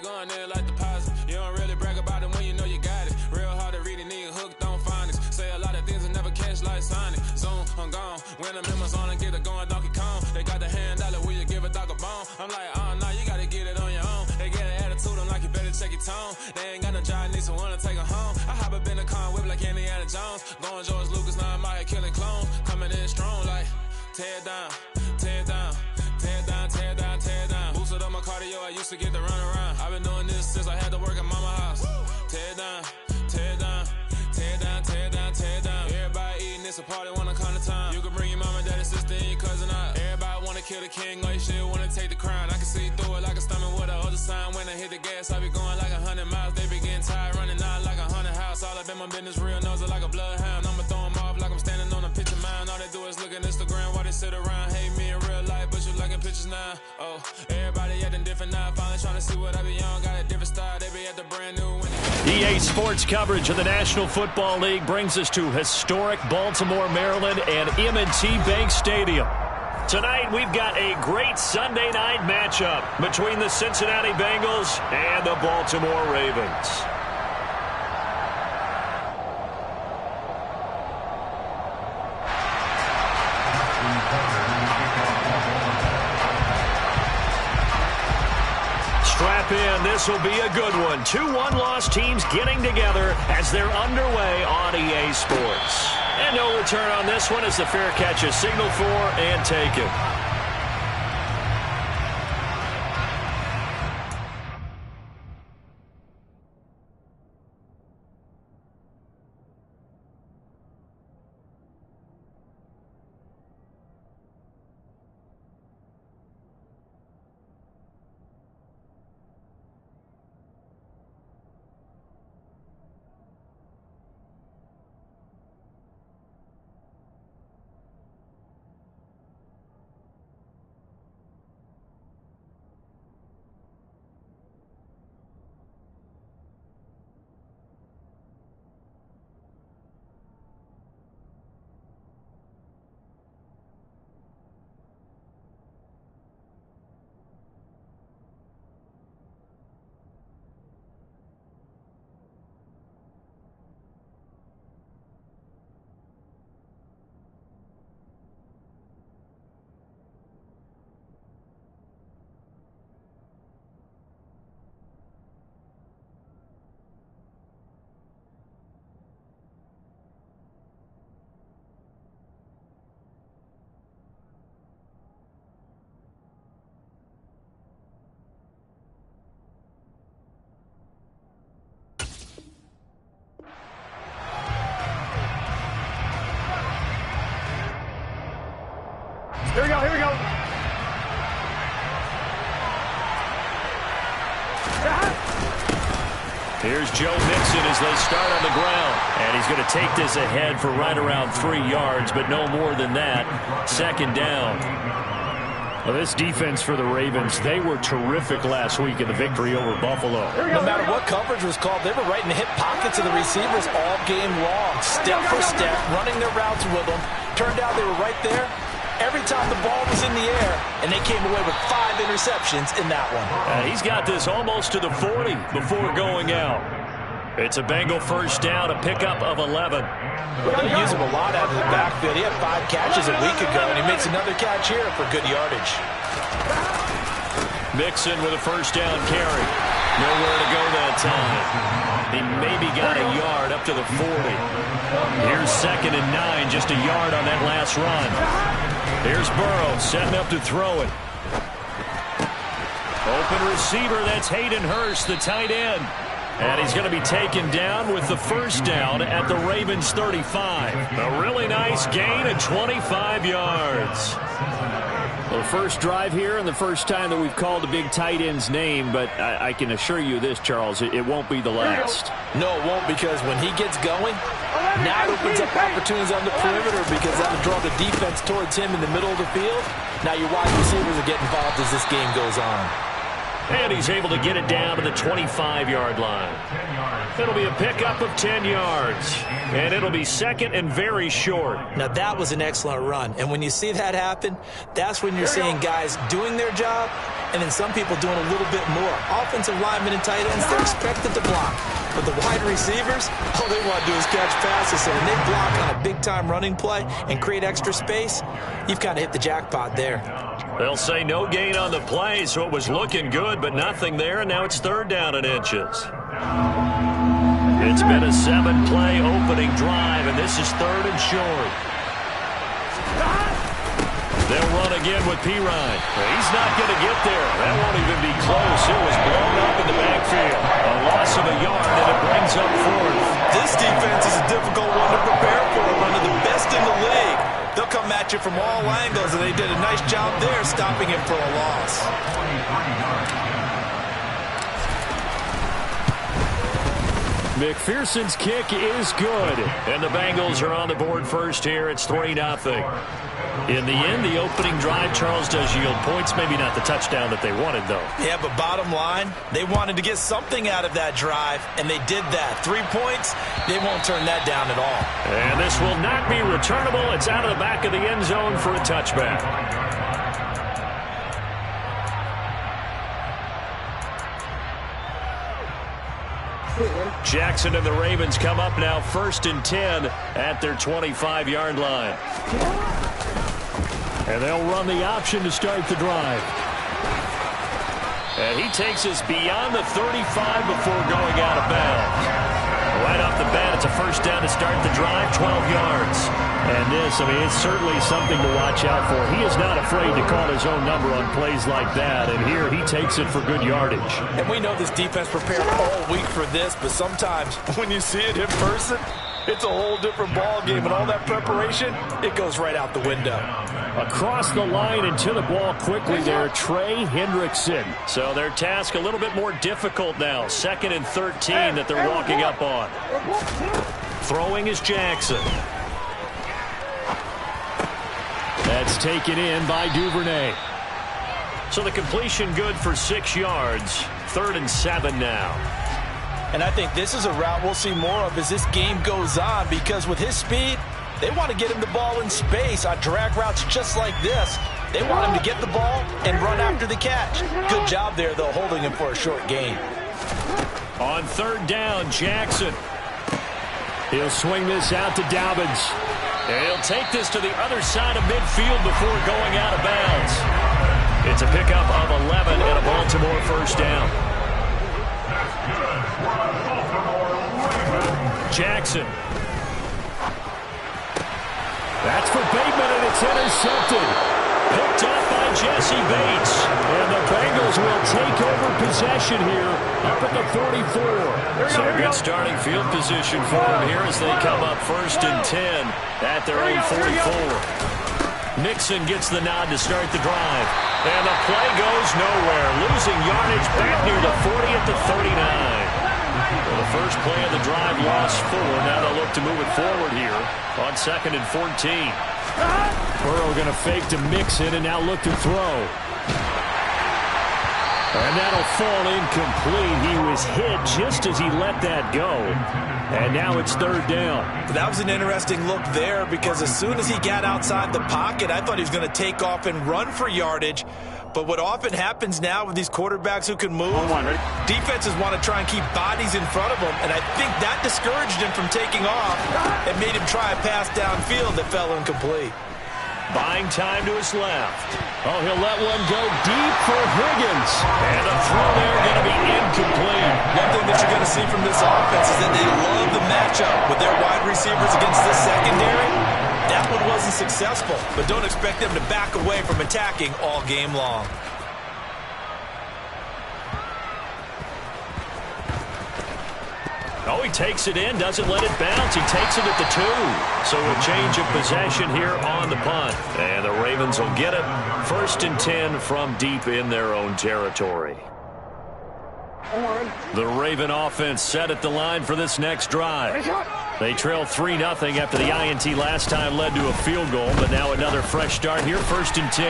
be going there like deposit. You don't really brag about it when you know you got it. Real hard to read a nigga hooked on phonics. Say a lot of things and never catch like Sonic. Zone, I'm gone. When I'm in my zone and get it going Donkey Kong. They got the $100, will you give a dog a bone? I'm like, oh, no, you gotta get it on your own. They get an attitude, I'm like, you better check your tone. They ain't got no job, need someone to take her home. I hop up in the car and whip like Indiana Jones. Going George Lucas, now I'm out here killing clones. Coming in strong like, tear down, tear down, tear down, tear down, tear down. Boosted up my cardio, I used to get to run around. I've been doing this since I had to work at mama house. Tear down, tear down, tear down, tear down, tear down. Everybody eating, it's a party, wanna come to time. You can bring your mama, daddy, sister, and your cousin out. Everybody wanna kill the king, or you shit wanna take the crown. I can see through it like a stomach with a other sign. When I hit the gas, I be going like 100 miles. They be getting tired, running out like 100 house. All up in my business, real nose like a bloodhound. I'ma throw them off like I'm standing on a picture mound. All they do is look at Instagram while they sit around. Hate me in real life, but you liking pictures now. Oh, everybody acting different now. Finally trying to see what I be on. Got a different style, they be at the brand new winning. EA Sports coverage of the National Football League brings us to historic Baltimore, Maryland, and M&T Bank Stadium. Tonight, we've got a great Sunday night matchup between the Cincinnati Bengals and the Baltimore Ravens. Strap in, this will be a good one. 2 one-loss teams getting together as they're underway on EA Sports. And no return on this one as the fair catch is signaled for and taken. Here we go, here we go. Here's Joe Mixon as they start on the ground. And he's going to take this ahead for right around 3 yards, but no more than that. Second down. Well, this defense for the Ravens, they were terrific last week in the victory over Buffalo. No matter what coverage was called, they were right in the hip pockets of the receivers all game long. Step for step, running their routes with them. Turned out they were right there every time the ball was in the air, and they came away with 5 interceptions in that one. He's got this almost to the 40 before going out. It's a Bengal first down, a pickup of 11. Well, they use him a lot out of the backfield. He had 5 catches a week ago, and he makes another catch here for good yardage. Mixon with a first down carry. Nowhere to go that time. He maybe got a yard up to the 40. Here's 2nd and 9, just a yard on that last run. Here's Burrow setting up to throw it. Open receiver, that's Hayden Hurst, the tight end. And he's going to be taken down with the first down at the Ravens 35. A really nice gain of 25 yards. Well, the first drive here and the first time that we've called a big tight end's name, but I can assure you this, Charles, it won't be the last. No, it won't, because when he gets going, now it opens up opportunities on the perimeter because that'll draw the defense towards him in the middle of the field. Now your wide receivers will get involved as this game goes on. And he's able to get it down to the 25-yard line. It'll be a pickup of 10 yards. And it'll be second and very short. Now, that was an excellent run. And when you see that happen, that's when you're seeing guys doing their job and then some people doing a little bit more. Offensive linemen and tight ends, they're expected to block. But the wide receivers, all they want to do is catch passes. So when they block on a big-time running play and create extra space, you've kind of hit the jackpot there. They'll say no gain on the play, so it was looking good, but nothing there, and now it's 3rd down and inches. It's been a 7-play opening drive, and this is 3rd and short. They'll run again with Pirine. He's not going to get there. That won't even be close. It was blown up in the backfield. A loss of a yard, and it brings up 4th. This defense is a difficult one to prepare for. One of the best in the league. They'll come at you from all angles, and they did a nice job there stopping him for a loss. McPherson's kick is good, and the Bengals are on the board first here. It's 3-0. In the end, the opening drive, Charles, does yield points. Maybe not the touchdown that they wanted, though. Yeah, but bottom line, they wanted to get something out of that drive, and they did that. 3 points, they won't turn that down at all. And this will not be returnable. It's out of the back of the end zone for a touchback. Jackson and the Ravens come up now 1st and 10 at their 25-yard line. And they'll run the option to start the drive. And he takes us beyond the 35 before going out of bounds. Right off the bat, it's a 1st down to start the drive, 12 yards. And this, I mean, it's certainly something to watch out for. He is not afraid to call his own number on plays like that. And here he takes it for good yardage. And we know this defense prepared all week for this, but sometimes when you see it in person, it's a whole different ball game, and all that preparation, it goes right out the window. Across the line and to the ball quickly there, Trey Hendrickson. So their task a little bit more difficult now. 2nd and 13 that they're walking up on. Throwing is Jackson. That's taken in by Duvernay. So the completion good for 6 yards. 3rd and 7 now. And I think this is a route we'll see more of as this game goes on, because with his speed, they want to get him the ball in space on drag routes just like this. They want him to get the ball and run after the catch. Good job there, though, holding him for a short gain. On 3rd down, Jackson. He'll swing this out to Dobbins. And he'll take this to the other side of midfield before going out of bounds. It's a pickup of 11 and a Baltimore 1st down. Jackson. That's for Bateman, and it's intercepted. Picked up by Jesse Bates. And the Bengals will take over possession here up at the 44. So a good starting field position for them here as they come up 1st and 10 at their own 44. Mixon gets the nod to start the drive. And the play goes nowhere. Losing yardage back near the 40 at the 39. Well, the first play of the drive lost 4. Now they'll look to move it forward here on 2nd and 14. Burrow going to fake to Mixon and now look to throw. And that'll fall incomplete. He was hit just as he let that go. And now it's 3rd down. That was an interesting look there, because as soon as he got outside the pocket, I thought he was going to take off and run for yardage. But what often happens now with these quarterbacks who can move, defenses want to try and keep bodies in front of them, and I think that discouraged him from taking off and made him try a pass downfield that fell incomplete. Buying time to his left. Oh, he'll let one go deep for Higgins. And a throw there going to be incomplete. One thing that you're going to see from this offense is that they love the matchup with their wide receivers against this secondary. That one wasn't successful, but don't expect them to back away from attacking all game long. Oh, he takes it in, doesn't let it bounce. He takes it at the 2. So a change of possession here on the punt. And the Ravens will get it 1st and 10 from deep in their own territory. The Raven offense set at the line for this next drive. They trail 3-0 after the INT last time led to a field goal, but now another fresh start here, 1st and 10.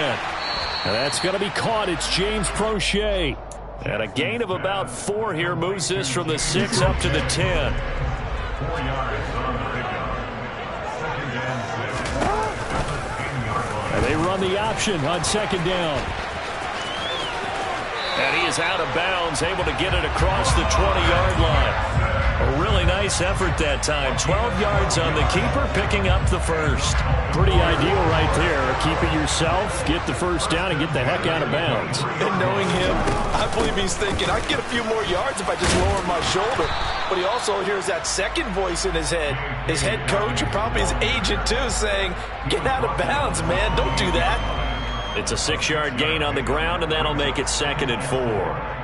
And that's going to be caught. It's James Prochet. And a gain of about 4 here moves this from the 6 up to the 10. And they run the option on 2nd down. is out of bounds, able to get it across the 20-yard line. A really nice effort that time. 12 yards on the keeper, picking up the first. Pretty ideal right there. Keep it yourself, get the first down, and get the heck out of bounds. And knowing him, I believe he's thinking, I can get a few more yards if I just lower my shoulder. But he also hears that second voice in his head. His head coach, or probably his agent too, saying, get out of bounds, man. Don't do that. It's a 6-yard gain on the ground, and that'll make it 2nd and 4.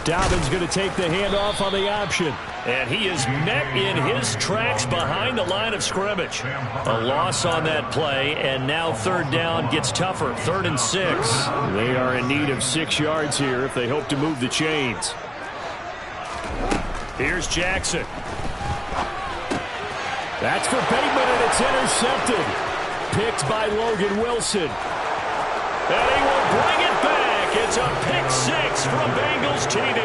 Dobbins going to take the handoff on the option. And he is met in his tracks behind the line of scrimmage. A loss on that play, and now 3rd down gets tougher. 3rd and 6. They are in need of 6 yards here if they hope to move the chains. Here's Jackson. That's for Bateman, and it's intercepted. Picked by Logan Wilson. And he will bring it back. It's a pick 6 from Bengals TD.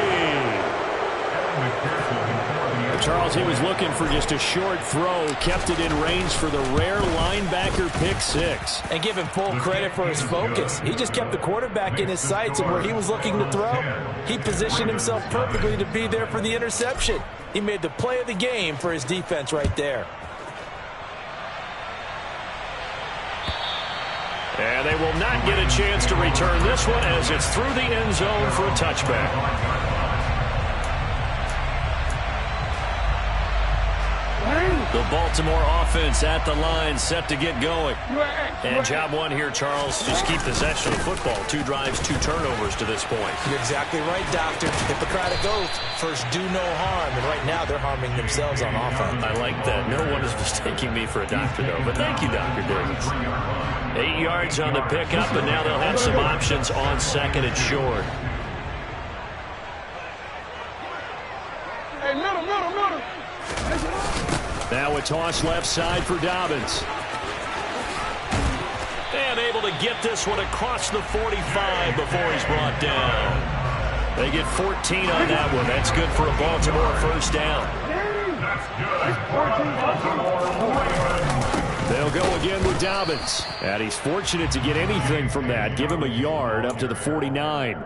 Charles, he was looking for just a short throw, kept it in range for the rare linebacker pick 6. And give him full credit for his focus. He just kept the quarterback in his sights, and where he was looking to throw, he positioned himself perfectly to be there for the interception. He made the play of the game for his defense right there. And they will not get a chance to return this one as it's through the end zone for a touchback. The Baltimore offense at the line, set to get going. And job one here, Charles, just keep possession of the football. 2 drives, 2 turnovers to this point. You're exactly right, Doctor. Hippocratic oath. First, do no harm. And right now, they're harming themselves on offense. I like that. No one is mistaking me for a doctor, though. But thank you, Dr. Davis. 8 yards on the pickup, and now they'll have some options on 2nd and short. Hey, middle. Now a toss left side for Dobbins. And able to get this one across the 45 before he's brought down. They get 14 on that one. That's good for a Baltimore first down. They'll go again with Dobbins. And he's fortunate to get anything from that. Give him a yard up to the 49.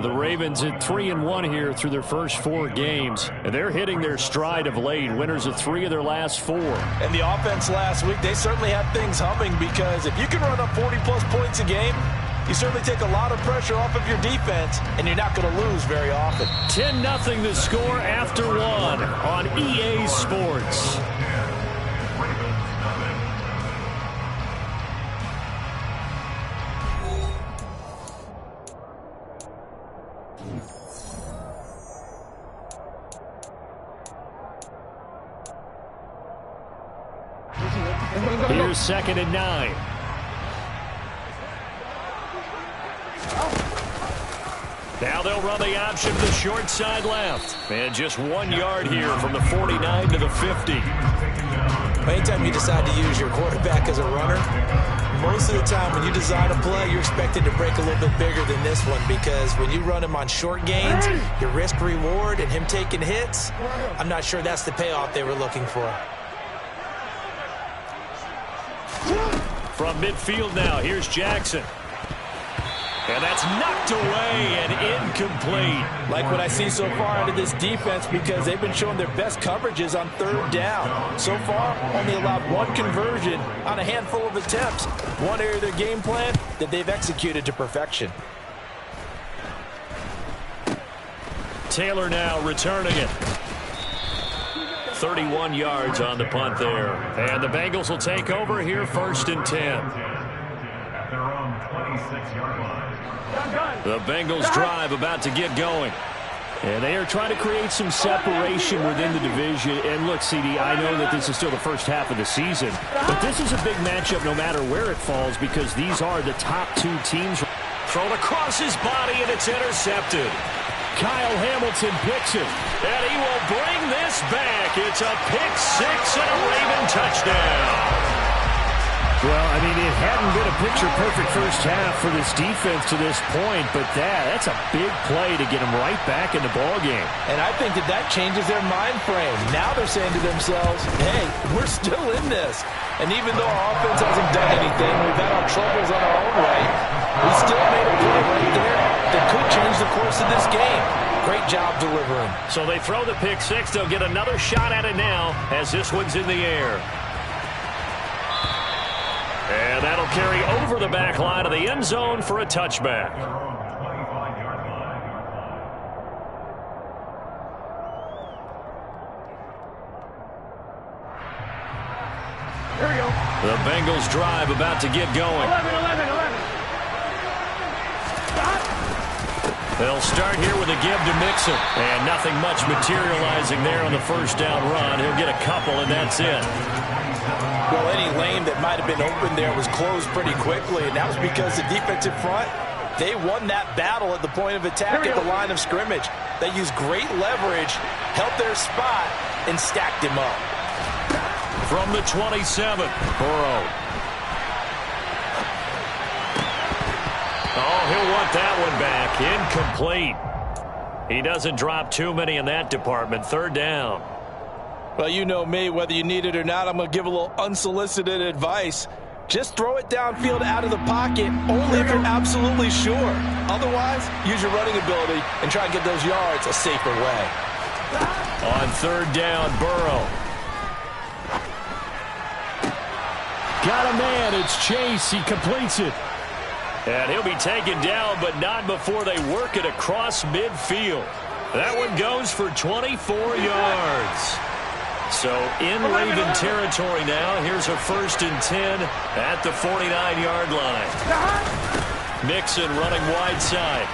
The Ravens at 3-1 here through their first 4 games. And they're hitting their stride of late. Winners of 3 of their last 4. And the offense last week, they certainly have things humming, because if you can run up 40-plus points a game, you certainly take a lot of pressure off of your defense, and you're not going to lose very often. 10-0 the score after 1 on EA Sports. Here's 2nd and 9. Now they'll run the option to the short side left. And just 1 yard here from the 49 to the 50. Anytime you decide to use your quarterback as a runner, most of the time when you design a play, you're expected to break a little bit bigger than this one, because when you run him on short gains, your risk-reward and him taking hits, I'm not sure that's the payoff they were looking for. From midfield now, here's Jackson. And that's knocked away and incomplete. Like what I see so far out of this defense, because they've been showing their best coverages on 3rd down. So far, only allowed 1 conversion on a handful of attempts. One area of their game plan that they've executed to perfection. Taylor now returning it. 31 yards on the punt there. And the Bengals will take over here, 1st and 10. At their own 26-yard line. The Bengals drive about to get going. And they are trying to create some separation within the division. And look, CD, I know that this is still the first half of the season, but this is a big matchup no matter where it falls, because these are the top 2 teams. Thrown across his body, and it's intercepted. Kyle Hamilton picks it. And he will bring this back. It's a pick 6 and a Raven touchdown. Well, I mean, it hadn't been a picture-perfect first half for this defense to this point, but that's a big play to get them right back in the ballgame. And I think that changes their mind frame. Now they're saying to themselves, hey, we're still in this. And even though our offense hasn't done anything, we've had our troubles on our own right, we still made a play right there that could change the course of this game. Great job delivering. So they throw the pick six. They'll get another shot at it now as this one's in the air. And that'll carry over the back line of the end zone for a touchback. Here we go. The Bengals drive about to get going. 11. They'll start here with a give to Mixon. And nothing much materializing there on the first down run. He'll get a couple, and that's it. Well, any lane that might have been open there was closed pretty quickly, and that was because the defensive front, they won that battle at the point of attack at the line of scrimmage. They used great leverage, held their spot, and stacked him up. From the 27, Burrow. Oh, he'll want that one back. Incomplete. He doesn't drop too many in that department. Third down. Well, you know me, whether you need it or not, I'm going to give a little unsolicited advice. Just throw it downfield out of the pocket, only if you're absolutely sure. Otherwise, use your running ability and try and get those yards a safer way. On third down, Burrow. Got a man. It's Chase. He completes it. And he'll be taken down, but not before they work it across midfield. That one goes for 24 yards. So in Raven territory now. Here's a 1st and 10 at the 49-yard line. Mixon running wide side.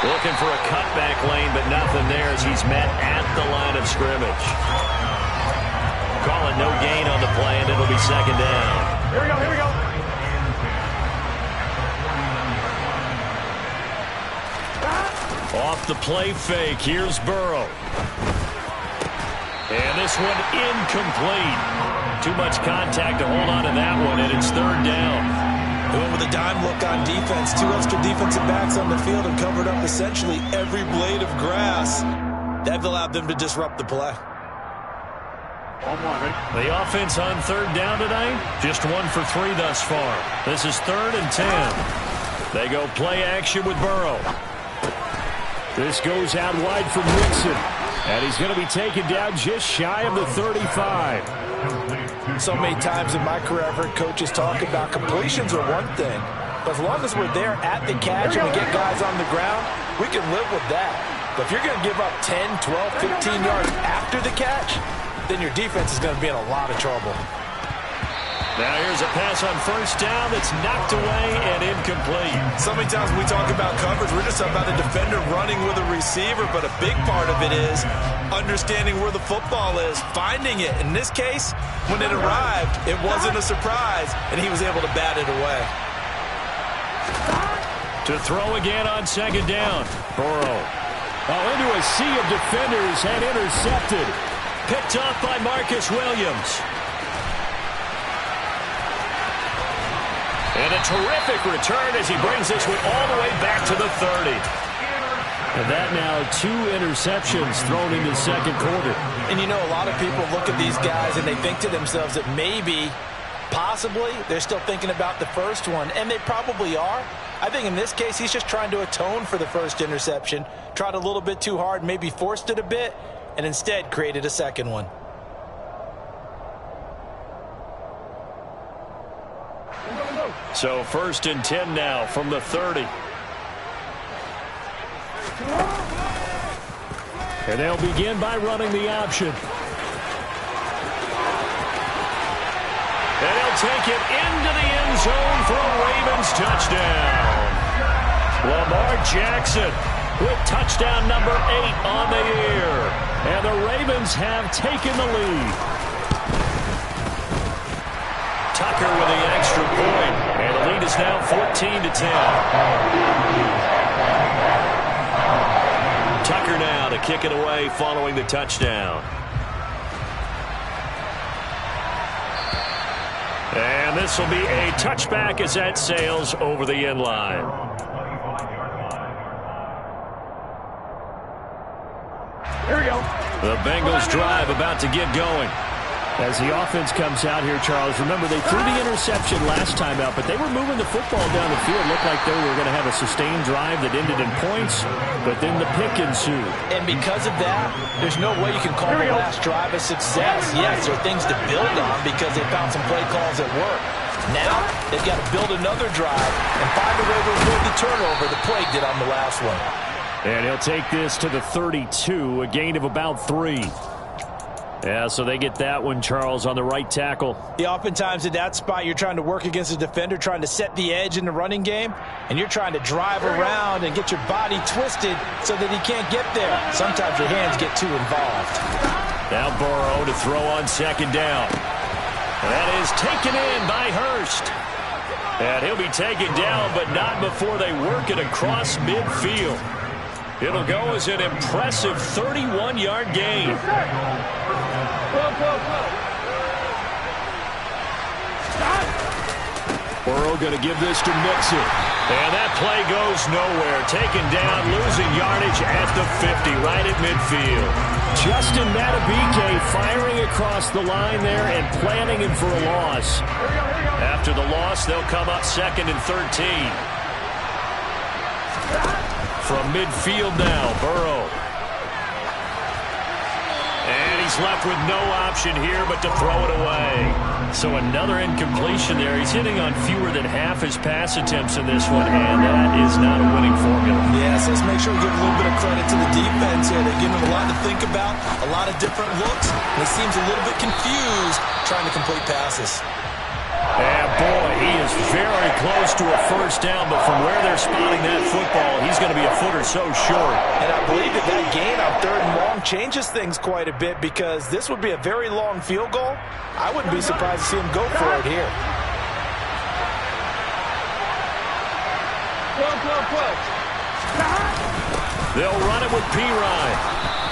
Looking for a cutback lane, but nothing there as he's met at the line of scrimmage. Calling no gain on the play, and it'll be second down. Here we go. Off the play fake, here's Burrow. And this one incomplete. Too much contact to hold on to that one, and it's third down. Going with a dime look on defense. 2 extra defensive backs on the field and covered up essentially every blade of grass. That allowed them to disrupt the play. The offense on third down tonight, just 1 for 3 thus far. This is 3rd and 10. They go play action with Burrow. This goes out wide for Mixon. And he's going to be taken down just shy of the 35. So many times in my career I've heard coaches talk about completions are one thing. But as long as we're there at the catch and we get guys on the ground, we can live with that. But if you're going to give up 10, 12, 15 yards after the catch, then your defense is going to be in a lot of trouble. Now here's a pass on first down that's knocked away and incomplete. So many times when we talk about coverage, we're just talking about a defender running with a receiver, but a big part of it is understanding where the football is, finding it. In this case, when it arrived, it wasn't a surprise, and he was able to bat it away. To throw again on second down, Burrow. Into a sea of defenders and intercepted. Picked off by Marcus Williams. And a terrific return as he brings this one all the way back to the 30. And that now 2 interceptions thrown in the second quarter. And you know, a lot of people look at these guys and they think to themselves that maybe, possibly, they're still thinking about the first one. And they probably are. I think in this case, he's just trying to atone for the first interception. Tried a little bit too hard, maybe forced it a bit, and instead created a second one. So 1st and 10 now from the 30. And they'll begin by running the option. And he'll take it into the end zone for a Ravens touchdown. Lamar Jackson with touchdown number 8 on the year. And the Ravens have taken the lead. Tucker with the extra point. And the lead is now 14-10. Tucker now to kick it away following the touchdown. And this will be a touchback as that sails over the end line. Here we go. The Bengals drive about to get going. As the offense comes out here, Charles, remember they threw the interception last time out, but they were moving the football down the field. Looked like they were going to have a sustained drive that ended in points, but then the pick ensued. And because of that, there's no way you can call the last drive a success. Yes, there are things to build on because they found some play calls that work. Now, they've got to build another drive and find a way to avoid the turnover the Plague did on the last one. And he'll take this to the 32, a gain of about 3. Yeah, so they get that one, Charles, on the right tackle. Yeah, oftentimes in that spot, you're trying to work against a defender, trying to set the edge in the running game, and you're trying to drive around and get your body twisted so that he can't get there. Sometimes your hands get too involved. Now Burrow to throw on second down. That is taken in by Hurst. And he'll be taken down, but not before they work it across midfield. It'll go as an impressive 31-yard gain. Burrow going to give this to Mixon. And that play goes nowhere. Taken down, losing yardage at the 50, right at midfield. Justin Matabike firing across the line there and planting him for a loss. After the loss, they'll come up 2nd and 13. From midfield now, Burrow. And he's left with no option here but to throw it away. So another incompletion there. He's hitting on fewer than half his pass attempts in this one, and that is not a winning formula. Yes, let's make sure we give a little bit of credit to the defense here. They've given him a lot to think about, a lot of different looks, and he seems a little bit confused trying to complete passes. And boy, he is very close to a first down, but from where they're spotting that football, he's going to be a foot or so short. And I believe that gain on 3rd and long changes things quite a bit because this would be a very long field goal. I wouldn't be surprised to see him go for it here. They'll run it with Pirine.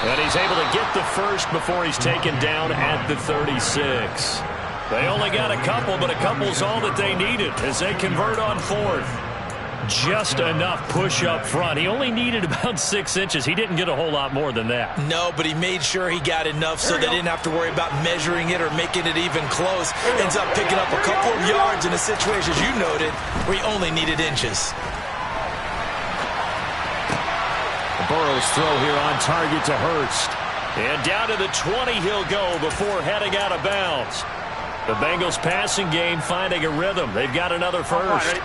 And he's able to get the first before he's taken down at the 36. They only got a couple, but a couple's all that they needed as they convert on 4th. Just enough push up front. He only needed about 6 inches. He didn't get a whole lot more than that. No, but he made sure he got enough so they didn't have to worry about measuring it or making it even close. Ends up picking up a couple of yards in a situation, as you noted, where he only needed inches. Burrow's throw here on target to Hurst. And down to the 20 he'll go before heading out of bounds. The Bengals passing game finding a rhythm. They've got another first. 11.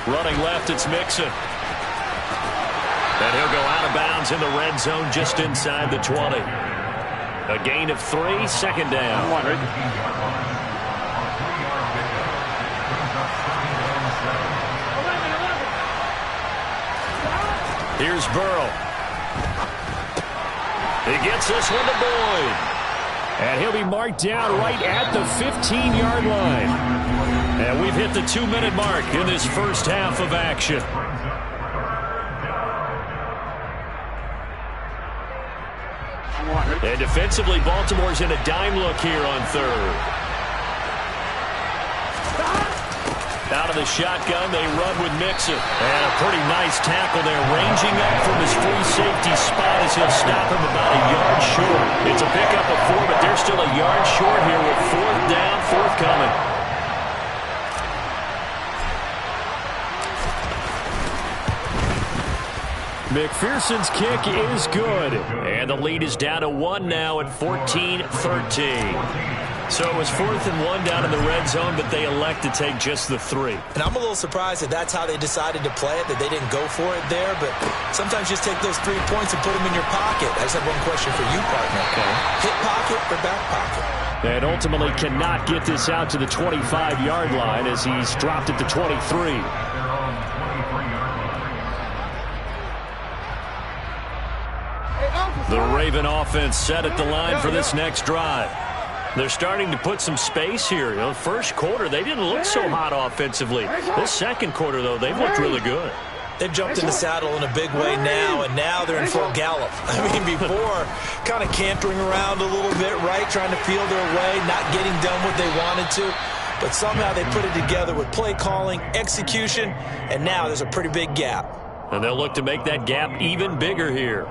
Running left, it's Mixon. And he'll go out of bounds in the red zone just inside the 20. A gain of 3, 2nd down. Here's Burrow. He gets this one to Boyd. And he'll be marked down right at the 15-yard line. And we've hit the 2-minute mark in this first half of action. And defensively, Baltimore's in a dime look here on 3rd. Out of the shotgun, they run with Mixon. And a pretty nice tackle there, ranging up from his free safety spot as he'll stop him about a yard short. It's a pickup of 4, but they're still a yard short here with 4th down, forthcoming. McPherson's kick is good. And the lead is down to 1 now at 14-13. So it was 4th and 1 down in the red zone, but they elect to take just the 3. And I'm a little surprised that that's how they decided to play it, that they didn't go for it there. But sometimes just take those 3 points and put them in your pocket. I just have one question for you, partner. Okay. Hip pocket or back pocket? And ultimately cannot get this out to the 25-yard line as he's dropped at the 23. The Raven offense set at the line for this next drive. They're starting to put some space here. You know, first quarter, they didn't look so hot offensively. This second quarter, though, they've looked really good. They've jumped in the saddle in a big way now, and now they're in full gallop. I mean, before, kind of cantering around a little bit, right, trying to feel their way, not getting done what they wanted to. But somehow they put it together with play calling, execution, and now there's a pretty big gap. And they'll look to make that gap even bigger here.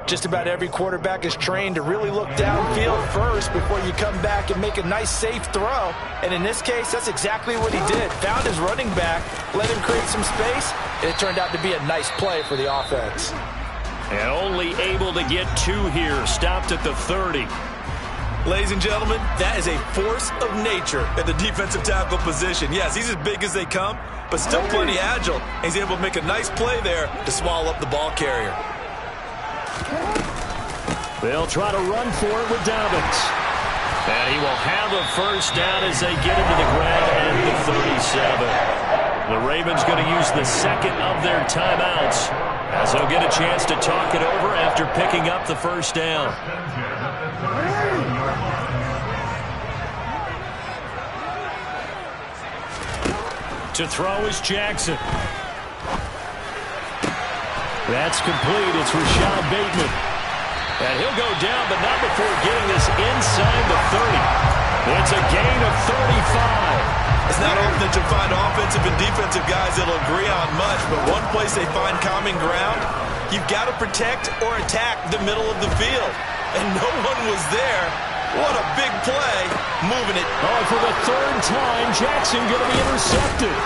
Just about every quarterback is trained to really look downfield first before you come back and make a nice, safe throw. And in this case, that's exactly what he did. Found his running back, let him create some space, and it turned out to be a nice play for the offense. And only able to get 2 here, stopped at the 30. Ladies and gentlemen, that is a force of nature at the defensive tackle position. Yes, he's as big as they come, but still plenty agile. He's able to make a nice play there to swallow up the ball carrier. They'll try to run for it with Dobbins. And he will have a first down as they get into the ground at the 37. The Ravens going to use the second of their timeouts as they'll get a chance to talk it over after picking up the first down. To throw is Jackson. That's complete. It's Rashad Bateman. And he'll go down, but not before getting this inside the 30. It's a gain of 35. It's not often that you'll find offensive and defensive guys that'll agree on much, but one place they find common ground, you've got to protect or attack the middle of the field. And no one was there. What a big play, moving it. Oh, for the 3rd time, Jackson going to be intercepted.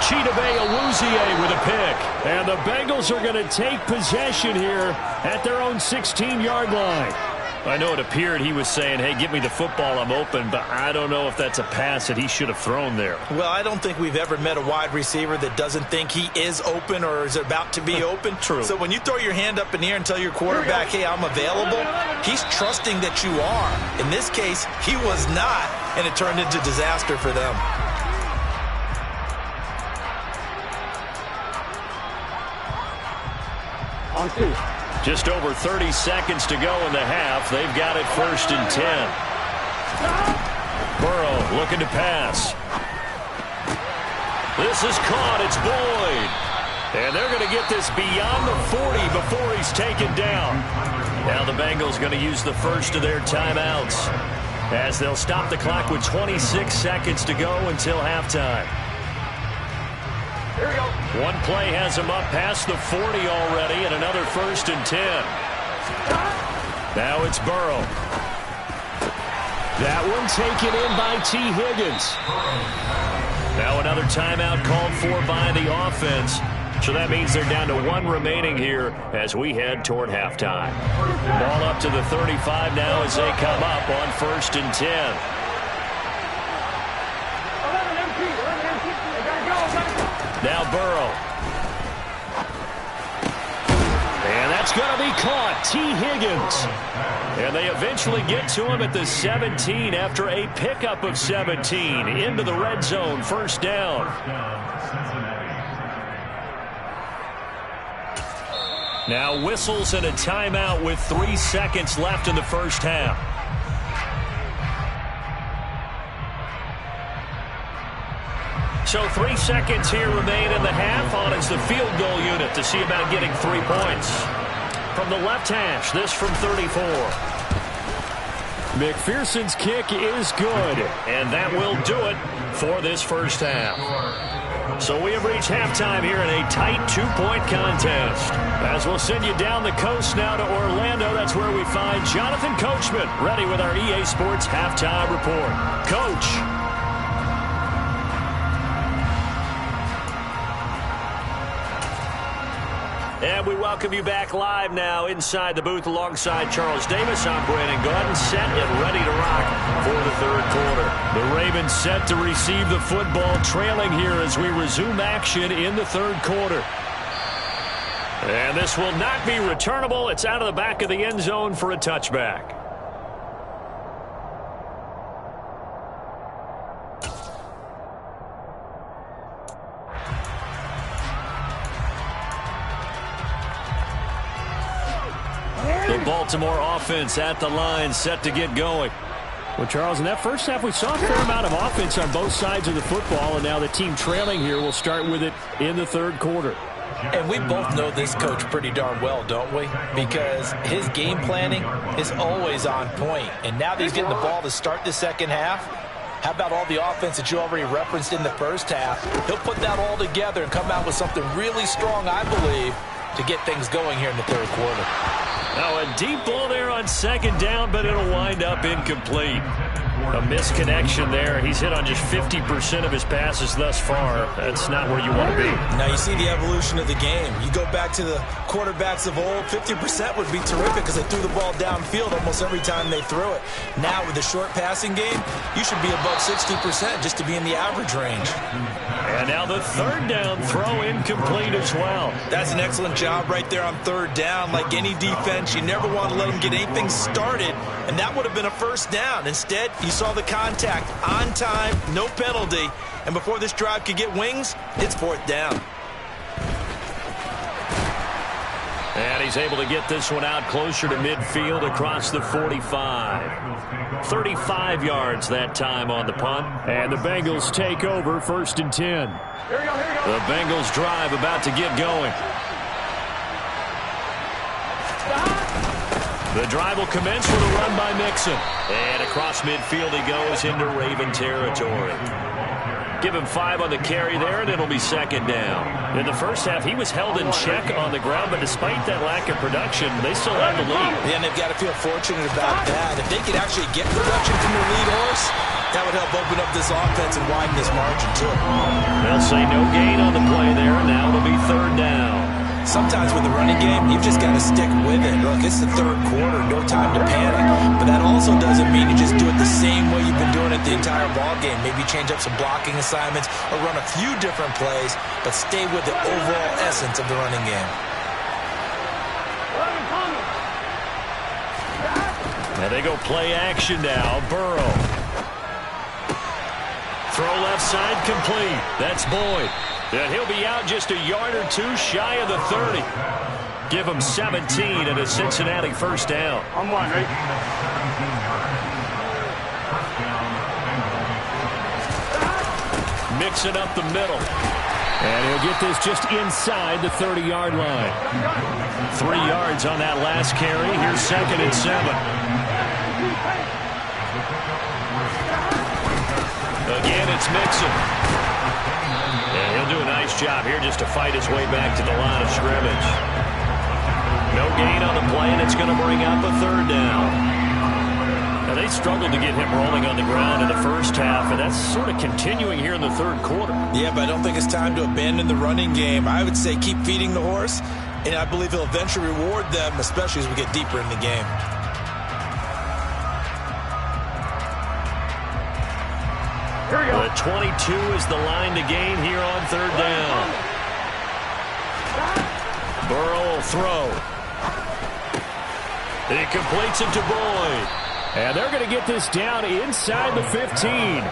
Chidobe Awuzie with a pick. And the Bengals are going to take possession here at their own 16-yard line. I know it appeared he was saying, hey, give me the football, I'm open, but I don't know if that's a pass that he should have thrown there. Well, I don't think we've ever met a wide receiver that doesn't think he is open or is about to be open. True. So when you throw your hand up in the air and tell your quarterback, hey, I'm available, he's trusting that you are. In this case, he was not, and it turned into disaster for them. On 2. Just over 30 seconds to go in the half. They've got it 1st and 10. Burrow looking to pass. This is caught. It's Boyd. And they're going to get this beyond the 40 before he's taken down. Now the Bengals going to use the first of their timeouts as they'll stop the clock with 26 seconds to go until halftime. Here we go. One play has him up past the 40 already, and another 1st and 10. Now it's Burrow. That one taken in by T. Higgins. Now another timeout called for by the offense. So that means they're down to 1 remaining here as we head toward halftime. Ball up to the 35 now as they come up on 1st and 10. Now Burrow. And that's going to be caught. T. Higgins. And they eventually get to him at the 17 after a pickup of 17 into the red zone. First down. Now whistles and a timeout with 3 seconds left in the first half. So 3 seconds here remain in the half. On is the field goal unit to see about getting 3 points. From the left hash, this from 34. McPherson's kick is good. And that will do it for this first half. So we have reached halftime here in a tight 2-point contest. As we'll send you down the coast now to Orlando, that's where we find Jonathan Coachman ready with our EA Sports Halftime Report. Coach. And we welcome you back live now inside the booth alongside Charles Davis. I'm Brandon Gordon, set and ready to rock for the third quarter. The Ravens set to receive the football, trailing here as we resume action in the third quarter. And this will not be returnable. It's out of the back of the end zone for a touchback. The Baltimore offense at the line, set to get going. Well, Charles, in that first half, we saw a fair amount of offense on both sides of the football, and now the team trailing here will start with it in the third quarter. And we both know this coach pretty darn well, don't we? Because his game planning is always on point. And now that he's getting the ball to start the second half, how about all the offense that you already referenced in the first half? He'll put that all together and come out with something really strong, I believe, to get things going here in the third quarter. Now a deep ball there on second down, but it'll wind up incomplete. A misconnection there. He's hit on just 50% of his passes thus far. That's not where you want to be. Now you see the evolution of the game. You go back to the quarterbacks of old, 50% would be terrific because they threw the ball downfield almost every time they threw it. Now with the short passing game, you should be above 60% just to be in the average range. And now the third down throw incomplete as well. That's an excellent job right there on third down. Like any defense, you never want to let them get anything started, and that would have been a first down. Instead, you saw the contact on time, no penalty, and before this drive could get wings, it's fourth down. And he's able to get this one out closer to midfield across the 45. 35 yards that time on the punt. And the Bengals take over 1st and 10. The Bengals drive about to get going. The drive will commence with a run by Mixon. And across midfield he goes into Raven territory. Give him 5 on the carry there, and it'll be second down. In the first half, he was held in check on the ground, but despite that lack of production, they still have the lead. Yeah, and they've got to feel fortunate about that. If they could actually get production from their lead horse, that would help open up this offense and widen this margin, too. They'll say no gain on the play there, and now it'll be third down. Sometimes with the running game, you've just got to stick with it. Look, it's the third quarter, no time to panic. But that also doesn't mean you just do it the same way you've been doing it the entire ball game. Maybe change up some blocking assignments or run a few different plays, but stay with the overall essence of the running game. Now they go play action now. Burrow. Throw left side complete. That's Boyd. And he'll be out just a yard or two shy of the 30. Give him 17 and a Cincinnati first down. I'm one, right? Mixing up the middle. And he'll get this just inside the 30-yard line. 3 yards on that last carry. Here's 2nd and 7. Again, it's Mixon. And he'll do a nice job here just to fight his way back to the line of scrimmage. No gain on the play, and it's going to bring up a third down. Now, they struggled to get him rolling on the ground in the first half, and that's sort of continuing here in the third quarter. Yeah, but I don't think it's time to abandon the running game. I would say keep feeding the horse, and I believe he'll eventually reward them, especially as we get deeper in the game. The 22 is the line to gain here on third down. Burrow will throw. He completes it to Boyd. And they're going to get this down inside the 15.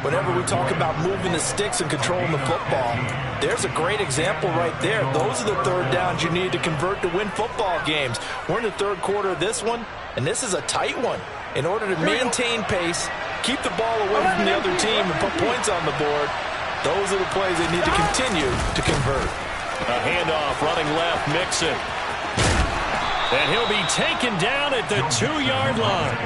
Whenever we talk about moving the sticks and controlling the football, there's a great example right there. Those are the third downs you need to convert to win football games. We're in the third quarter of this one, and this is a tight one. In order to maintain pace, keep the ball away from the other team, and put points on the board, those are the plays they need to continue to convert. A handoff running left, Mixon. And he'll be taken down at the 2-yard line.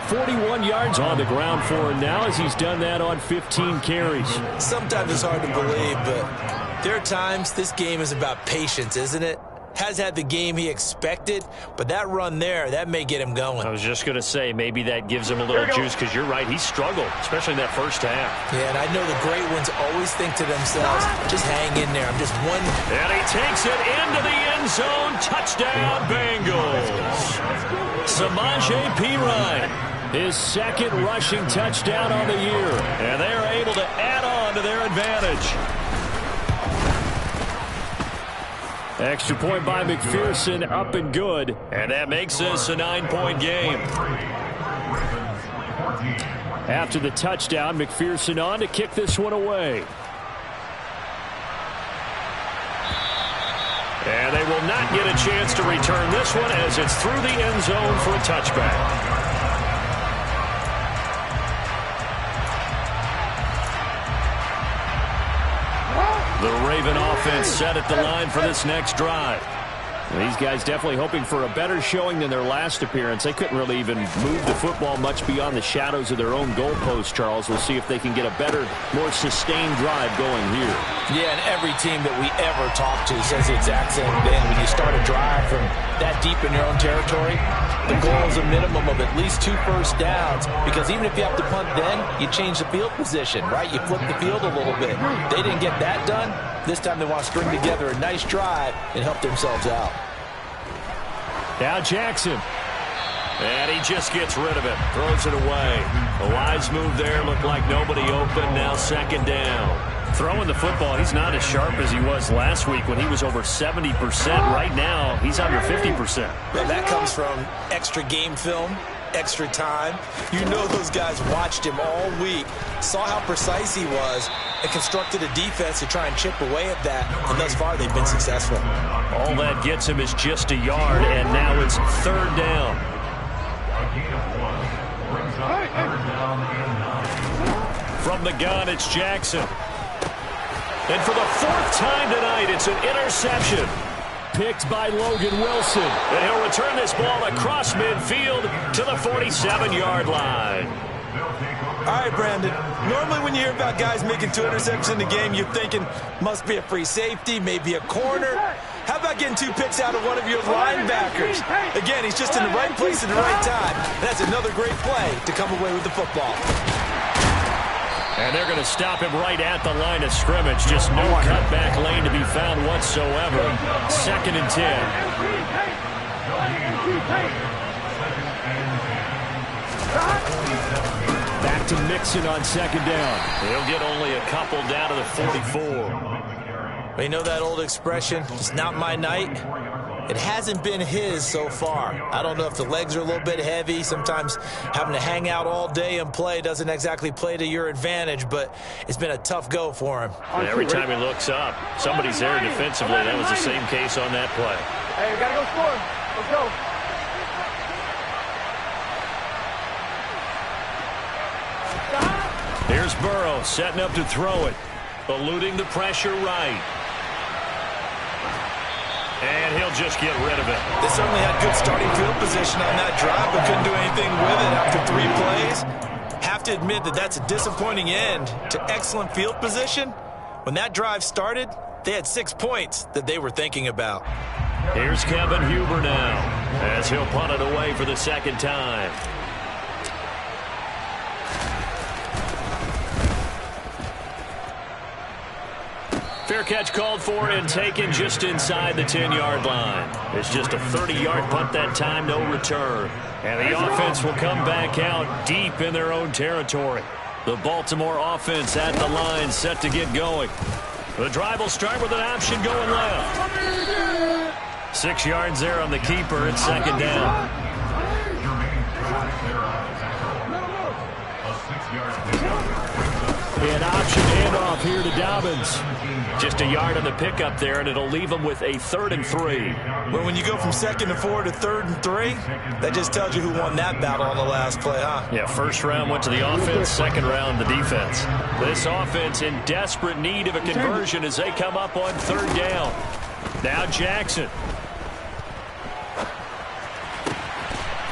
41 yards on the ground for him now as he's done that on 15 carries. Sometimes it's hard to believe, but there are times this game is about patience, isn't it? Has had the game he expected, but that run there, that may get him going. I was just going to say, maybe that gives him a little juice, because you're right, he struggled, especially in that first half. Yeah, and I know the great ones always think to themselves, just hang in there, I'm just one. And he takes it into the end zone. Touchdown, Bengals. Samaje Perine, his 2nd rushing touchdown on the year. And they're able to add on to their advantage. Extra point by McPherson, up and good. And that makes this a 9-point game. After the touchdown, McPherson on to kick this one away. And they will not get a chance to return this one as it's through the end zone for a touchback. The Raven offense set at the line for this next drive. These guys definitely hoping for a better showing than their last appearance. They couldn't really even move the football much beyond the shadows of their own goalpost, Charles. We'll see if they can get a better, more sustained drive going here. Yeah, and every team that we ever talk to says the exact same thing. When you start a drive from that deep in your own territory, the goal is a minimum of at least 2 first downs, because even if you have to punt then, you change the field position, right? You flip the field a little bit. They didn't get that done. This time they want to string together a nice drive and help themselves out. Now Jackson. And he just gets rid of it. Throws it away. A wise move there. Looked like nobody open. Now second down. Throwing the football, he's not as sharp as he was last week when he was over 70%. Right now, he's under 50%. Well, that comes from extra game film, extra time. You know those guys watched him all week, saw how precise he was, and constructed a defense to try and chip away at that. And thus far, they've been successful. All that gets him is just a yard, and now it's third down. From the gun, it's Jackson. And for the 4th time tonight, it's an interception. Picked by Logan Wilson. And he'll return this ball across midfield to the 47-yard line. All right, Brandon. Normally when you hear about guys making 2 interceptions in the game, you're thinking must be a free safety, maybe a corner. How about getting 2 picks out of one of your linebackers? Again, he's just in the right place at the right time. And that's another great play to come away with the football. And they're going to stop him right at the line of scrimmage. Just no cutback lane to be found whatsoever. 2nd and 10. Back to Mixon on 2nd down. He'll get only a couple down to the 44. Well, you know that old expression, it's not my night? It hasn't been his so far. I don't know if the legs are a little bit heavy. Sometimes having to hang out all day and play doesn't exactly play to your advantage, but it's been a tough go for him. And every time he looks up, somebody's there defensively. That was the same case on that play. Hey, we got to go score. Let's go. Here's Burrow setting up to throw it. Eluding the pressure right. And he'll just get rid of it. They certainly had good starting field position on that drive, but couldn't do anything with it after 3 plays. Have to admit that that's a disappointing end to excellent field position. When that drive started, they had 6 points that they were thinking about. Here's Kevin Huber now, as he'll punt it away for the 2nd time. Fair catch called for and taken just inside the 10-yard line. It's just a 30-yard punt that time, no return. And the offense will come back out deep in their own territory. The Baltimore offense at the line, set to get going. The drive will start with an option going left. 6 yards there on the keeper at 2nd down. An option handoff here to Dobbins. Just a yard on the pickup there, and it'll leave them with a 3rd and 3. Well, when you go from 2nd and 4 to 3rd and 3, that just tells you who won that battle on the last play, huh? Yeah, 1st round went to the offense, 2nd round the defense. This offense in desperate need of a conversion as they come up on 3rd down. Now Jackson.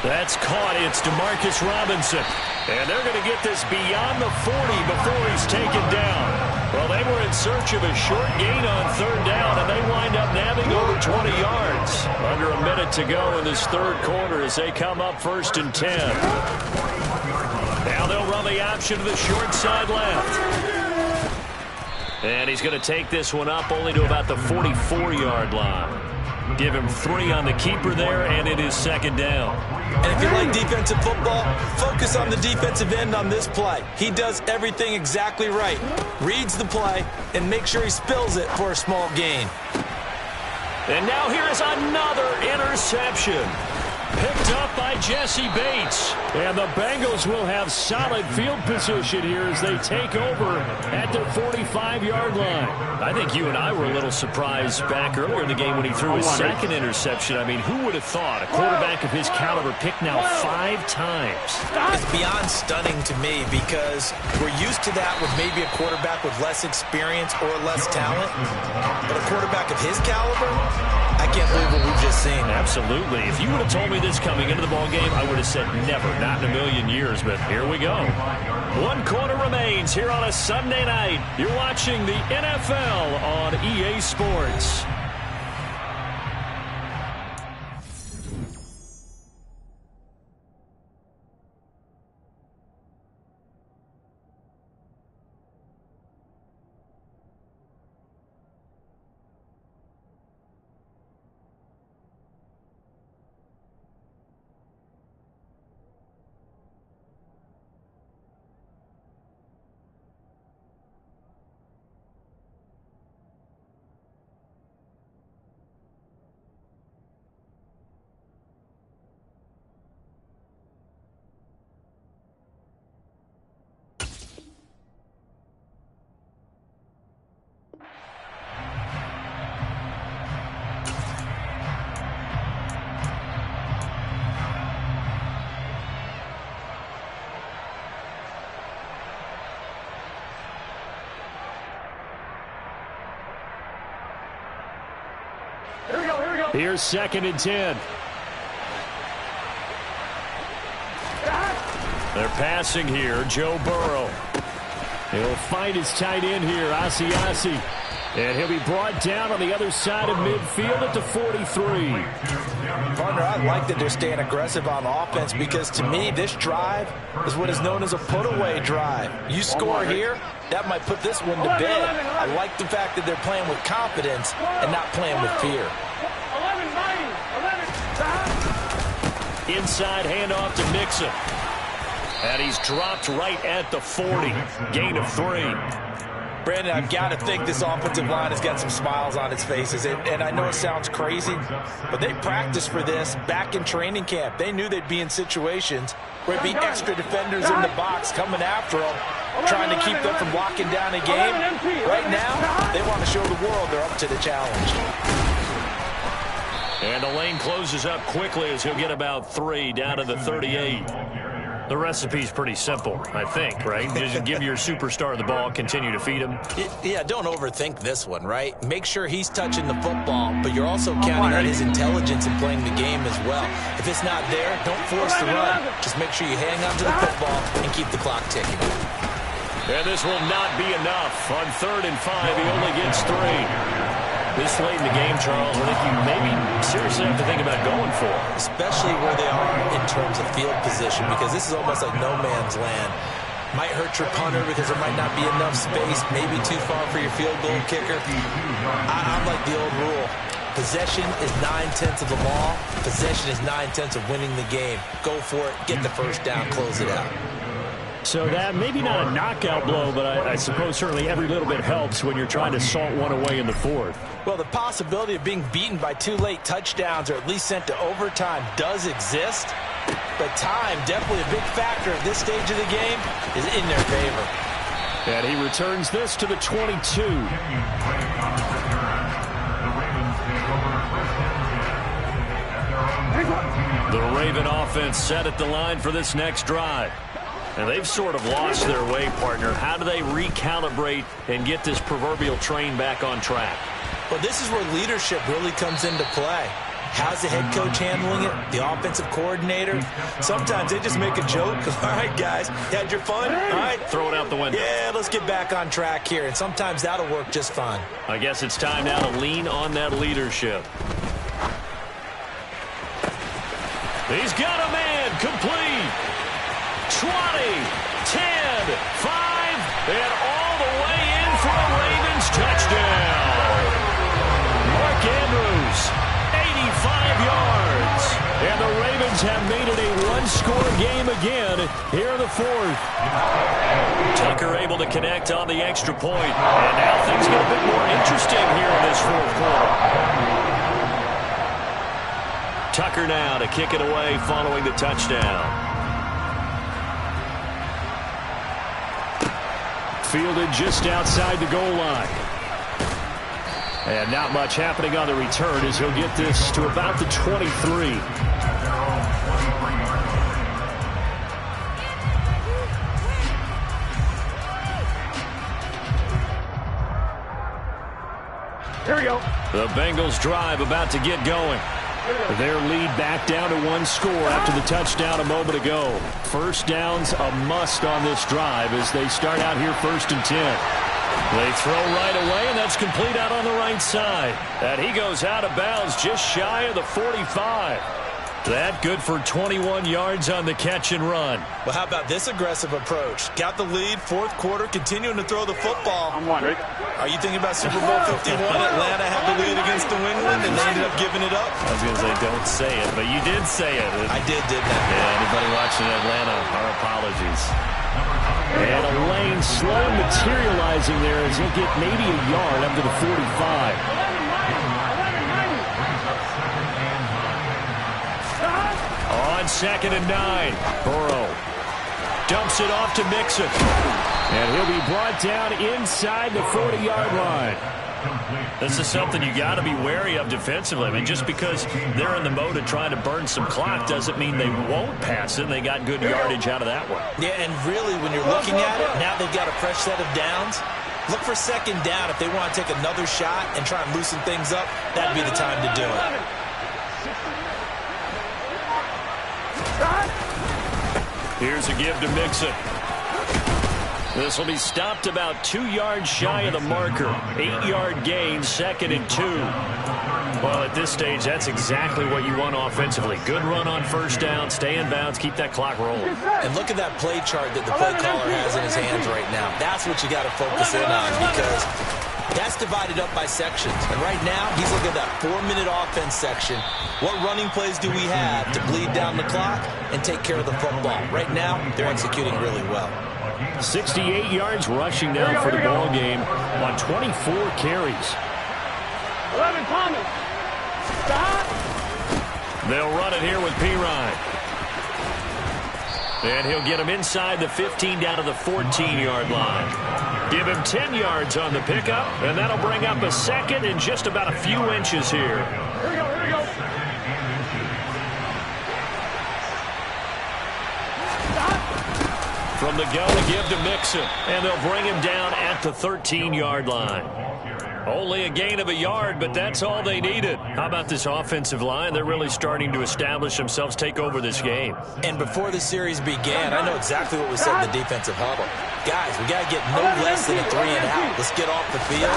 That's caught. It's DeMarcus Robinson. And they're going to get this beyond the 40 before he's taken down. Well, they were in search of a short gain on 3rd down, and they wind up nabbing over 20 yards. Under a minute to go in this 3rd quarter as they come up 1st and 10. Now they'll run the option to the short side left. And he's going to take this one up only to about the 44-yard line. Give him 3 on the keeper there, and it is 2nd down. And if you like defensive football, focus on the defensive end on this play. He does everything exactly right. Reads the play and makes sure he spills it for a small gain. And now here is another interception. Picked up by Jesse Bates. And the Bengals will have solid field position here as they take over at their 45-yard line. I think you and I were a little surprised back earlier in the game when he threw his second interception. I mean, who would have thought a quarterback of his caliber picked now 5 times? It's beyond stunning to me because we're used to that with maybe a quarterback with less experience or less talent. But a quarterback of his caliber, I can't believe what we've just seen. Absolutely. If you would have told me this coming into the ballgame, I would have said never, not in a million years. But here we go. 1 quarter remains here on a Sunday night. You're watching the NFL on EA Sports. Here's 2nd and 10. They're passing here. Joe Burrow. He'll find his tight end here, Asiasi. And he'll be brought down on the other side of midfield at the 43. Partner, I like that they're staying aggressive on offense because to me, this drive is what is known as a put-away drive. You score here, that might put this one to bed. I like the fact that they're playing with confidence and not playing with fear. Inside handoff to Mixon. And he's dropped right at the 40. Gain of 3. Brandon, I've got to think this offensive line has got some smiles on its faces. And I know it sounds crazy, but they practiced for this back in training camp. They knew they'd be in situations where it'd be extra defenders in the box coming after them, trying to keep them from locking down a game. Right now, they want to show the world they're up to the challenge. And the lane closes up quickly as he'll get about 3 down to the 38. The recipe's pretty simple, I think, right? Just give your superstar the ball, continue to feed him. Yeah, don't overthink this one, right? Make sure he's touching the football, but you're also counting on his intelligence in playing the game as well. If it's not there, don't force the run. Just make sure you hang on to the football and keep the clock ticking. And this will not be enough. On 3rd and 5, he only gets 3. This late in the game, Charles, I think you maybe seriously have to think about going for it. Especially where they are in terms of field position, because this is almost like no man's land. Might hurt your punter because there might not be enough space, maybe too far for your field goal kicker. I'm like the old rule. Possession is 9/10 of the law. Possession is 9/10 of winning the game. Go for it, get the first down, close it out. So that maybe not a knockout blow, but I suppose certainly every little bit helps when you're trying to salt one away in the 4th. Well, the possibility of being beaten by 2 late touchdowns or at least sent to overtime does exist, but time, definitely a big factor at this stage of the game, is in their favor. And he returns this to the 22. The Raven offense set at the line for this next drive. And they've sort of lost their way, partner. How do they recalibrate and get this proverbial train back on track? Well, this is where leadership really comes into play. How's the head coach handling it? The offensive coordinator? Sometimes they just make a joke. All right, guys, you had your fun? All right. Throw it out the window. Yeah, let's get back on track here. And sometimes that'll work just fine. I guess it's time now to lean on that leadership. He's got a man complete. 20, 10, 5, and all the way in for a Ravens touchdown. Mark Andrews, 85 yards. And the Ravens have made it a one-score game again here in the 4th. Tucker able to connect on the extra point. And now things get a bit more interesting here in this 4th quarter. Tucker now to kick it away following the touchdown. Fielded just outside the goal line. And not much happening on the return as he'll get this to about the 23. Here we go. The Bengals drive about to get going. Their lead back down to one score after the touchdown a moment ago. First down's a must on this drive as they start out here 1st and 10. They throw right away, and that's complete out on the right side. And he goes out of bounds just shy of the 45. That good for 21 yards on the catch and run. Well, how about this aggressive approach? Got the lead, 4th quarter, continuing to throw the football. I'm one, right? Are you thinking about Super Bowl 51? Atlanta had the lead against New England, and they ended up giving it up? I was going to say, don't say it, but you did say it. I didn't I? Yeah, anybody watching Atlanta, our apologies. And a lane slow materializing there as he'll get maybe a yard up to the 45. On 2nd and 9, Burrow dumps it off to Mixon. And he'll be brought down inside the 40-yard line. This is something you got to be wary of defensively. I mean, just because they're in the mode of trying to burn some clock doesn't mean they won't pass it. They got good yardage out of that one. Yeah, and really, when you're looking at it, now they've got a fresh set of downs. Look for 2nd down. If they want to take another shot and try and loosen things up, that'd be the time to do it. Here's a give to Mixon. This will be stopped about 2 yards shy of the marker. 8-yard gain, 2nd and 2. Well, at this stage, that's exactly what you want offensively. Good run on 1st down, stay in bounds, keep that clock rolling. And look at that play chart that the play caller has in his hands right now. That's what you got to focus in on because that's divided up by sections. And right now, he's looking at that 4-minute offense section. What running plays do we have to bleed down the clock and take care of the football? Right now, they're executing really well. 68 yards rushing now for the ball game on 24 carries. 11, Thomas. Stop. They'll run it here with Pirine. And he'll get him inside the 15 down to the 14-yard line. Give him 10 yards on the pickup, and that'll bring up a 2nd and just about a few inches here. Here we go, here we go. From the gun to give to Mixon, and they'll bring him down at the 13-yard line. Only a gain of a yard, but that's all they needed. How about this offensive line? They're really starting to establish themselves, take over this game. And before the series began, I know exactly what we said in the defensive huddle. Guys, we got to get no less than a 3 and out. Let's get off the field.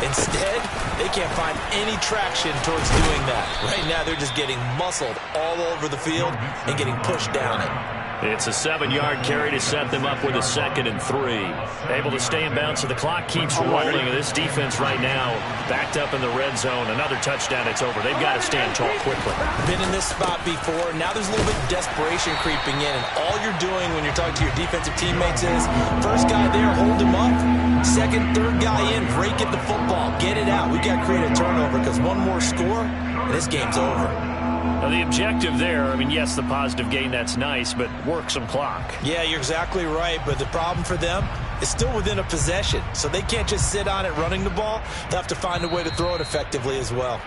Instead, they can't find any traction towards doing that. Right now, they're just getting muscled all over the field and getting pushed down it. It's a 7-yard carry to set them up with a 2nd and 3. Able to stay in bounds, so the clock keeps rolling. This defense right now backed up in the red zone. Another touchdown, it's over. They've got to stand tall quickly. Been in this spot before. Now there's a little bit of desperation creeping in, and all you're doing when you're talking to your defensive teammates is first guy there, hold him up. 2nd, 3rd guy in, break at the football. Get it out. We got to create a turnover because one more score, and this game's over. Now the objective there, I mean, yes, the positive gain, that's nice, but work some clock. Yeah, you're exactly right, but the problem for them is still within a possession, so they can't just sit on it running the ball. They'll have to find a way to throw it effectively as well.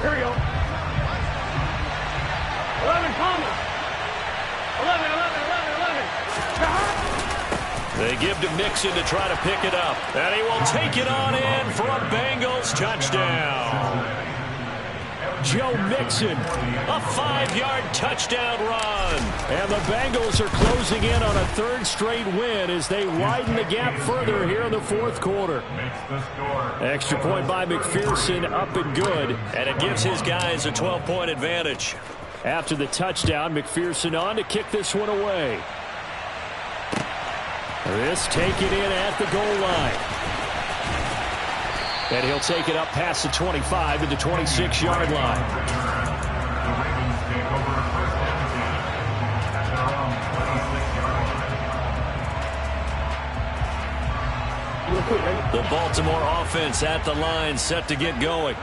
Here we go. 11, Thomas. 11, 11, 11, 11. They give to Mixon to try to pick it up. And he will take it on in for a Bengals touchdown. Joe Mixon, a 5-yard touchdown run. And the Bengals are closing in on a 3rd straight win as they widen the gap further here in the 4th quarter. Extra point by McPherson, up and good. And it gives his guys a 12-point advantage. After the touchdown, McPherson on to kick this one away. This taken in at the goal line. And he'll take it up past the 25 to the 26-yard line. The Baltimore offense at the line, set to get going.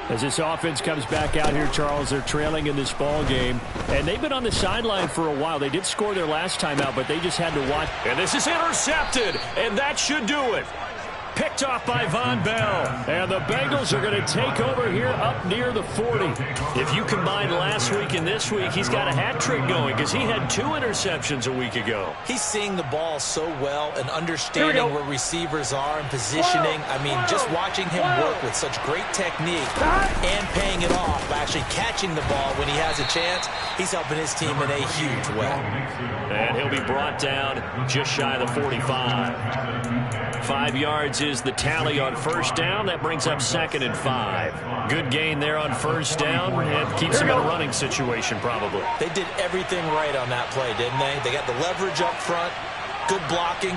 As this offense comes back out here, Charles, they're trailing in this ball game, and they've been on the sideline for a while. They did score their last time out, but they just had to watch. And this is intercepted, and that should do it. Picked off by Von Bell. And the Bengals are going to take over here up near the 40. If you combine last week and this week, he's got a hat trick going because he had 2 interceptions a week ago. He's seeing the ball so well and understanding where receivers are and positioning. I mean, just watching him work with such great technique and paying it off by actually catching the ball when he has a chance, he's helping his team in a huge way. And he'll be brought down just shy of the 45. 5 yards is the tally on first down. That brings up 2nd and 5. Good gain there on first down. It keeps him in a running situation probably. They did everything right on that play, didn't they? They got the leverage up front, good blocking,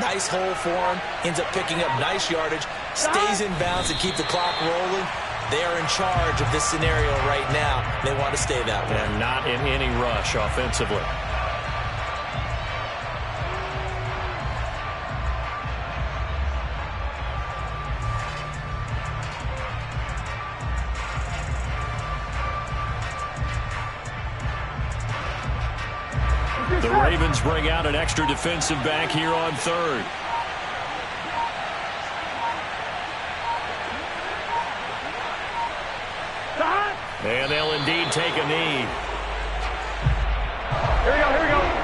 nice hole for him, ends up picking up nice yardage, stays in bounds to keep the clock rolling. They are in charge of this scenario right now. They want to stay that way. And not in any rush offensively. The Ravens bring out an extra defensive back here on 3rd. And they'll indeed take a knee. Here we go, here we go.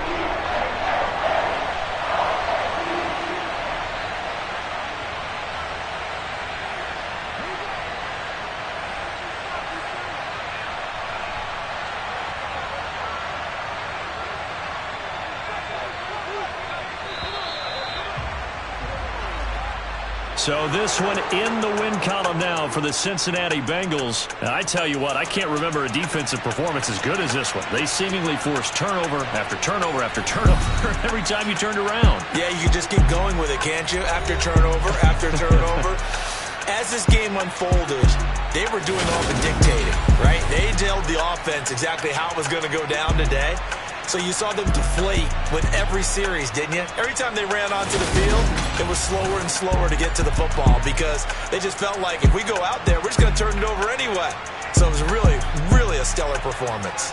So this one in the win column now for the Cincinnati Bengals. And I tell you what, I can't remember a defensive performance as good as this one. They seemingly forced turnover after turnover after turnover every time you turned around. Yeah, you can just keep going with it, can't you? After turnover, after turnover. As this game unfolded, they were doing all the dictating, right? They told the offense exactly how it was going to go down today. So you saw them deflate with every series, didn't you? Every time they ran onto the field, it was slower and slower to get to the football because they just felt like if we go out there, we're just going to turn it over anyway. So it was really, really a stellar performance.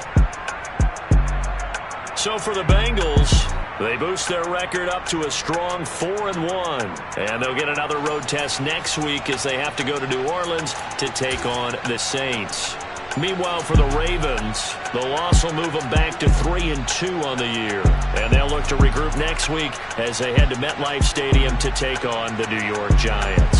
So for the Bengals, they boost their record up to a strong 4-1. And they'll get another road test next week as they have to go to New Orleans to take on the Saints. Meanwhile, for the Ravens, the loss will move them back to 3-2 on the year. And they'll look to regroup next week as they head to MetLife Stadium to take on the New York Giants.